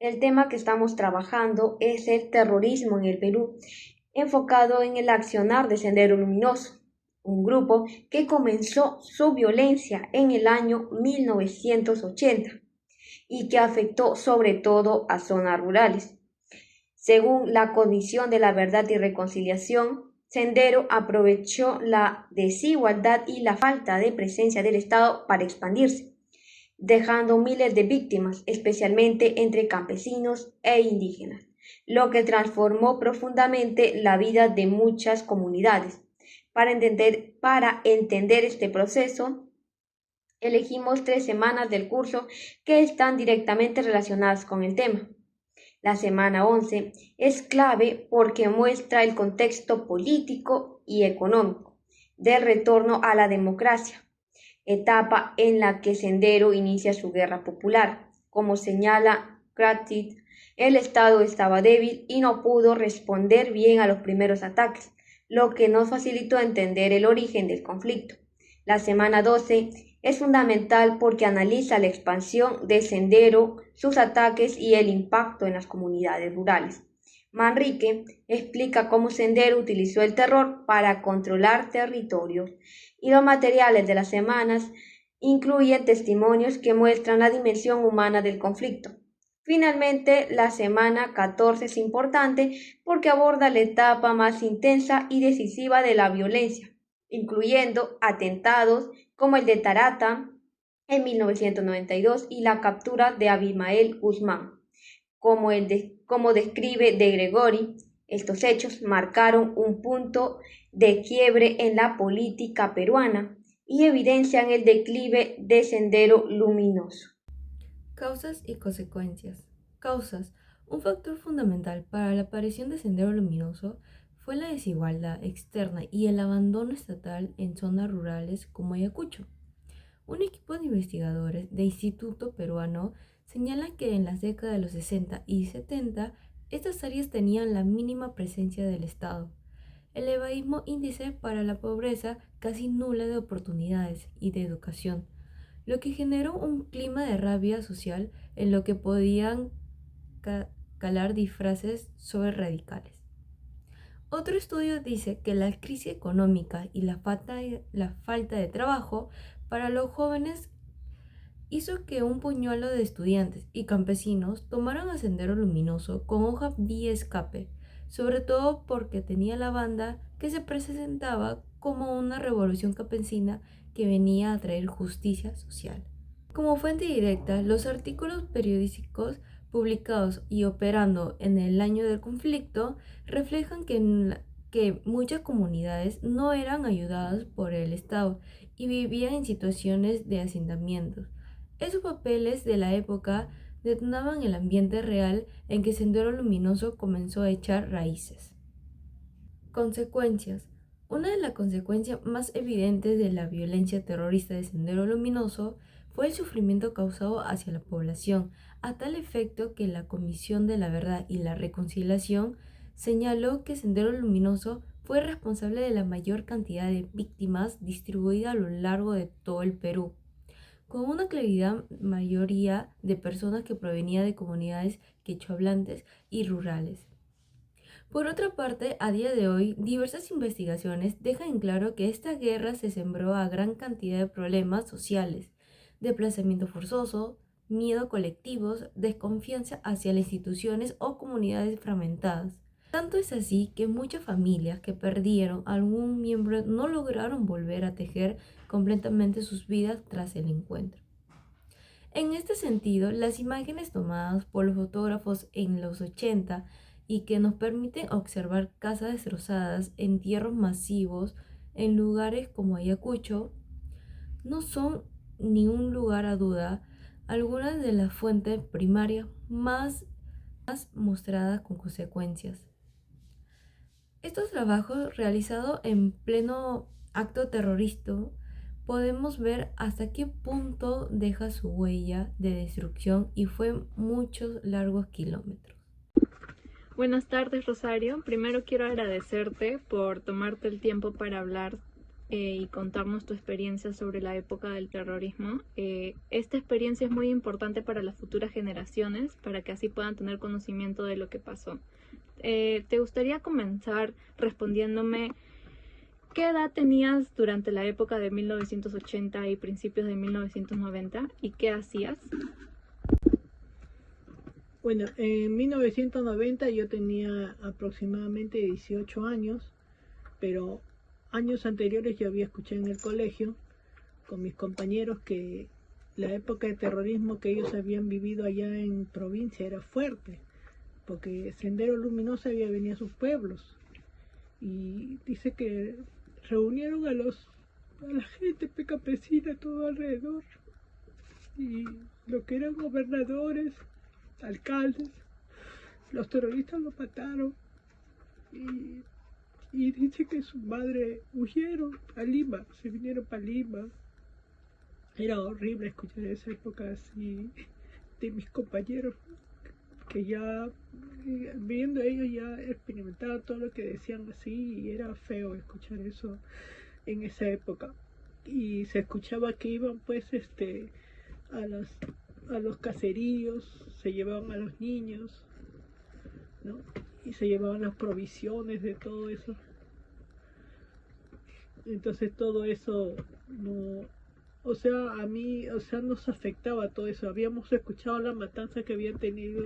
El tema que estamos trabajando es el terrorismo en el Perú, enfocado en el accionar de Sendero Luminoso, un grupo que comenzó su violencia en el año 1980 y que afectó sobre todo a zonas rurales. Según la Comisión de la Verdad y Reconciliación, Sendero aprovechó la desigualdad y la falta de presencia del Estado para expandirse, dejando miles de víctimas, especialmente entre campesinos e indígenas, lo que transformó profundamente la vida de muchas comunidades. Para entender este proceso, elegimos 3 semanas del curso que están directamente relacionadas con el tema. La semana 11 es clave porque muestra el contexto político y económico del retorno a la democracia, etapa en la que Sendero inicia su guerra popular. Como señala Kratit, el Estado estaba débil y no pudo responder bien a los primeros ataques, lo que nos facilitó entender el origen del conflicto. La semana 12 es fundamental porque analiza la expansión de Sendero, sus ataques y el impacto en las comunidades rurales. Manrique explica cómo Sendero utilizó el terror para controlar territorios y los materiales de las semanas incluyen testimonios que muestran la dimensión humana del conflicto. Finalmente, la semana 14 es importante porque aborda la etapa más intensa y decisiva de la violencia, incluyendo atentados como el de Tarata en 1992 y la captura de Abimael Guzmán. Como describe De Gregori, estos hechos marcaron un punto de quiebre en la política peruana y evidencian el declive de Sendero Luminoso. Causas y consecuencias. Causas. Un factor fundamental para la aparición de Sendero Luminoso fue la desigualdad externa y el abandono estatal en zonas rurales como Ayacucho. Un equipo de investigadores de Instituto Peruano señala que en las décadas de los 60 y 70 estas áreas tenían la mínima presencia del Estado. Elevadísimo índice para la pobreza casi nula de oportunidades y de educación, lo que generó un clima de rabia social en lo que podían calar disfraces sobre radicales. Otro estudio dice que la crisis económica y la falta de trabajo para los jóvenes hizo que un puñuelo de estudiantes y campesinos tomaran a Sendero Luminoso con hoja vía escape, sobre todo porque tenía la banda que se presentaba como una revolución campesina que venía a traer justicia social. Como fuente directa, los artículos periodísticos publicados y operando en el año del conflicto reflejan que muchas comunidades no eran ayudadas por el Estado y vivían en situaciones de asentamientos. Esos papeles de la época detonaban el ambiente real en que Sendero Luminoso comenzó a echar raíces. Consecuencias. Una de las consecuencias más evidentes de la violencia terrorista de Sendero Luminoso fue el sufrimiento causado hacia la población, a tal efecto que la Comisión de la Verdad y la Reconciliación señaló que Sendero Luminoso fue responsable de la mayor cantidad de víctimas distribuida a lo largo de todo el Perú, con una claridad mayoría de personas que provenía de comunidades quechohablantes y rurales. Por otra parte, a día de hoy, diversas investigaciones dejan en claro que esta guerra se sembró a gran cantidad de problemas sociales, desplazamiento forzoso, miedo colectivos, desconfianza hacia las instituciones o comunidades fragmentadas. Tanto es así que muchas familias que perdieron algún miembro no lograron volver a tejer completamente sus vidas tras el encuentro. En este sentido, las imágenes tomadas por los fotógrafos en los 80 y que nos permiten observar casas destrozadas, entierros masivos en lugares como Ayacucho, no son ni un lugar a duda algunas de las fuentes primarias más mostradas con consecuencias. Estos trabajos realizados en pleno acto terrorista podemos ver hasta qué punto deja su huella de destrucción y fue muchos largos kilómetros. Buenas tardes, Rosario. Primero quiero agradecerte por tomarte el tiempo para hablar y contarnos tu experiencia sobre la época del terrorismo. Esta experiencia es muy importante para las futuras generaciones, para que así puedan tener conocimiento de lo que pasó. ¿Te gustaría comenzar respondiéndome qué edad tenías durante la época de 1980 y principios de 1990 y qué hacías? Bueno, en 1990 yo tenía aproximadamente 18 años, pero años anteriores yo había escuchado en el colegio con mis compañeros que la época de terrorismo que ellos habían vivido allá en provincia era fuerte, porque Sendero Luminoso había venido a sus pueblos y dice que reunieron a la gente campesina todo alrededor y lo que eran gobernadores, alcaldes, los terroristas los mataron y dice que su madre huyeron a Lima, se vinieron para Lima. Era horrible escuchar esa época así de mis compañeros que ya viendo ellos ya experimentaban todo lo que decían así y era feo escuchar eso en esa época. Y se escuchaba que iban pues a los caseríos, se llevaban a los niños, ¿no? Y se llevaban las provisiones de todo eso. Entonces todo eso no, o sea, a mí, o sea, nos afectaba todo eso. Habíamos escuchado la matanza que habían tenido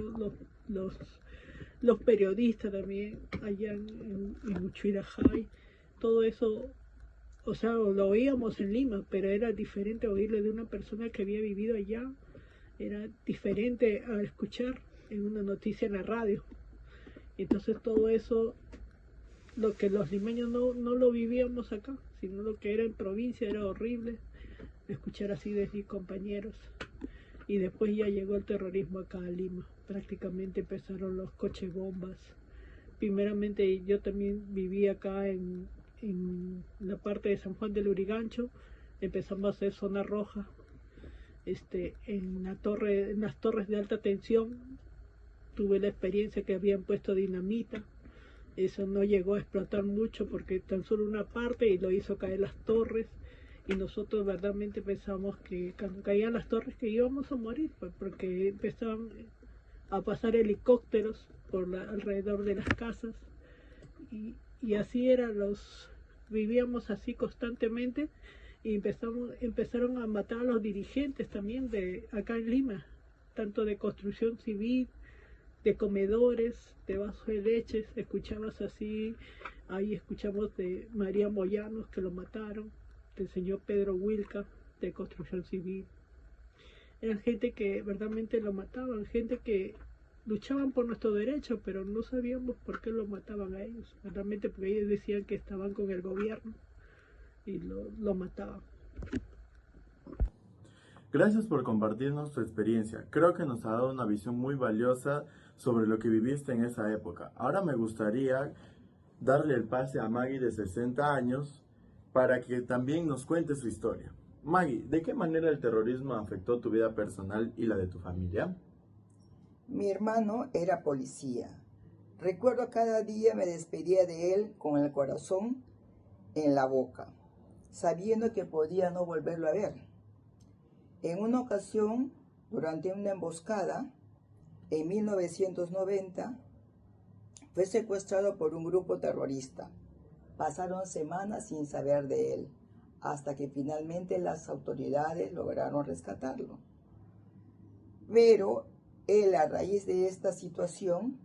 los periodistas también allá en Uchirajay. Todo eso, o sea, lo oíamos en Lima, pero era diferente oírlo de una persona que había vivido allá. Era diferente a escuchar en una noticia en la radio. Entonces todo eso, lo que los limeños no lo vivíamos acá, sino lo que era en provincia, era horrible escuchar así de mis compañeros. Y después ya llegó el terrorismo acá a Lima. Prácticamente empezaron los coches bombas. Primeramente yo también viví acá en la parte de San Juan del Urigancho. Empezamos a hacer zona roja. En las torres de alta tensión tuve la experiencia que habían puesto dinamita. Eso no llegó a explotar mucho porque tan solo una parte y lo hizo caer las torres. Y nosotros verdaderamente pensamos que cuando caían las torres que íbamos a morir, pues, porque empezaban a pasar helicópteros alrededor de las casas. Y así vivíamos así constantemente. Y empezaron a matar a los dirigentes también de acá en Lima, tanto de construcción civil, de comedores, de vasos de leche. Escuchabas así, ahí escuchamos de María Moyanos que lo mataron, del señor Pedro Wilca de construcción civil. Eran gente que verdaderamente lo mataban, gente que luchaban por nuestro derecho, pero no sabíamos por qué lo mataban a ellos, verdaderamente porque ellos decían que estaban con el gobierno y lo mataban. Gracias por compartirnos tu experiencia. Creo que nos ha dado una visión muy valiosa sobre lo que viviste en esa época. Ahora me gustaría darle el pase a Maggie de 60 años para que también nos cuente su historia. Maggie, ¿de qué manera el terrorismo afectó tu vida personal y la de tu familia? Mi hermano era policía. Recuerdo cada día me despedía de él con el corazón en la boca, sabiendo que podía no volverlo a ver. En una ocasión, durante una emboscada, en 1990, fue secuestrado por un grupo terrorista. Pasaron semanas sin saber de él, hasta que finalmente las autoridades lograron rescatarlo. Pero él, a raíz de esta situación,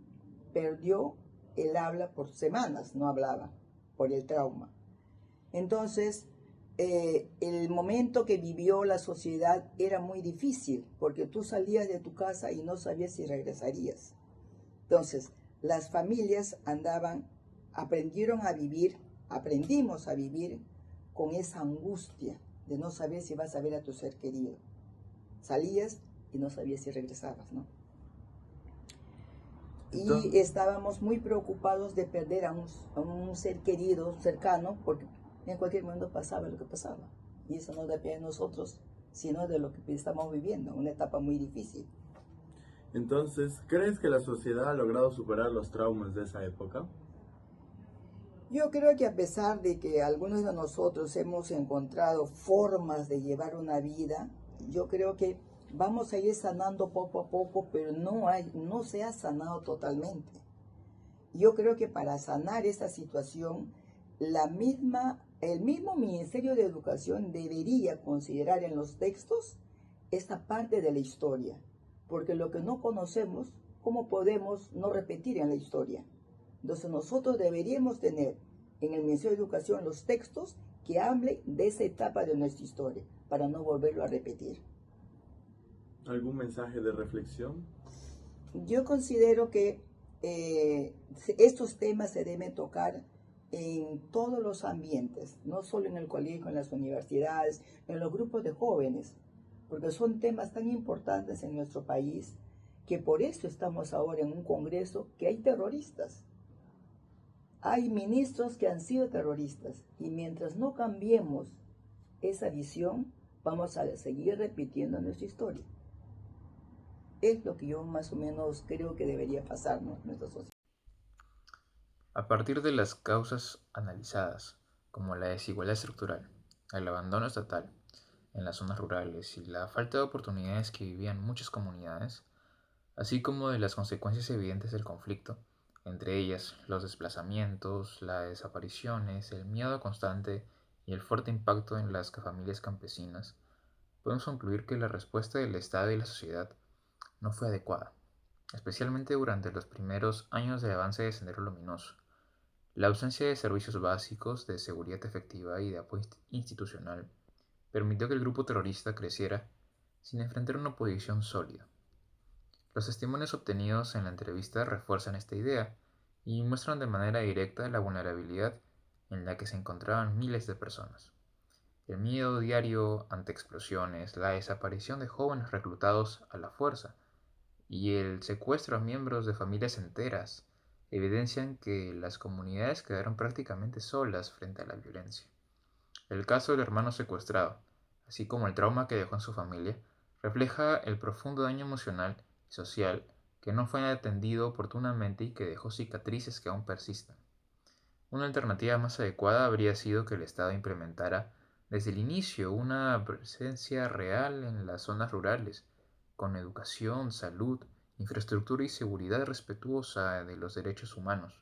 perdió el habla por semanas, no hablaba, por el trauma. Entonces, el momento que vivió la sociedad era muy difícil, porque tú salías de tu casa y no sabías si regresarías. Entonces, las familias aprendimos a vivir con esa angustia de no saber si vas a ver a tu ser querido. Salías y no sabías si regresabas, ¿no? Y estábamos muy preocupados de perder a un ser querido, cercano, porque en cualquier momento pasaba lo que pasaba. Y eso no depende de nosotros, sino de lo que estamos viviendo, una etapa muy difícil. Entonces, ¿crees que la sociedad ha logrado superar los traumas de esa época? Yo creo que a pesar de que algunos de nosotros hemos encontrado formas de llevar una vida, yo creo que vamos a ir sanando poco a poco, pero no se ha sanado totalmente. Yo creo que para sanar esta situación, el mismo Ministerio de Educación debería considerar en los textos esta parte de la historia, porque lo que no conocemos, ¿cómo podemos no repetir en la historia? Entonces nosotros deberíamos tener en el Ministerio de Educación los textos que hablen de esa etapa de nuestra historia, para no volverlo a repetir. ¿Algún mensaje de reflexión? Yo considero que estos temas se deben tocar en todos los ambientes, no solo en el colegio, en las universidades, en los grupos de jóvenes, porque son temas tan importantes en nuestro país que por eso estamos ahora en un congreso que hay terroristas. Hay ministros que han sido terroristas y mientras no cambiemos esa visión, vamos a seguir repitiendo nuestra historia. Es lo que yo más o menos creo que debería pasar, ¿no?, en nuestra sociedad. A partir de las causas analizadas, como la desigualdad estructural, el abandono estatal en las zonas rurales y la falta de oportunidades que vivían muchas comunidades, así como de las consecuencias evidentes del conflicto, entre ellas los desplazamientos, las desapariciones, el miedo constante y el fuerte impacto en las familias campesinas, podemos concluir que la respuesta del Estado y la sociedad no fue adecuada, especialmente durante los primeros años del avance de Sendero Luminoso. La ausencia de servicios básicos de seguridad efectiva y de apoyo institucional permitió que el grupo terrorista creciera sin enfrentar una oposición sólida. Los testimonios obtenidos en la entrevista refuerzan esta idea y muestran de manera directa la vulnerabilidad en la que se encontraban miles de personas. El miedo diario ante explosiones, la desaparición de jóvenes reclutados a la fuerza y el secuestro a miembros de familias enteras evidencian que las comunidades quedaron prácticamente solas frente a la violencia. El caso del hermano secuestrado, así como el trauma que dejó en su familia, refleja el profundo daño emocional y social que no fue atendido oportunamente y que dejó cicatrices que aún persisten. Una alternativa más adecuada habría sido que el Estado implementara desde el inicio una presencia real en las zonas rurales, con educación, salud, infraestructura y seguridad respetuosa de los derechos humanos.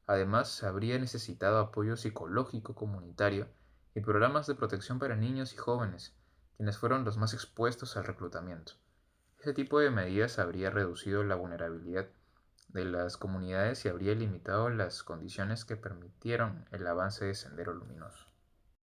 Además, se habría necesitado apoyo psicológico comunitario y programas de protección para niños y jóvenes, quienes fueron los más expuestos al reclutamiento. Ese tipo de medidas habría reducido la vulnerabilidad de las comunidades y habría limitado las condiciones que permitieron el avance de Sendero Luminoso.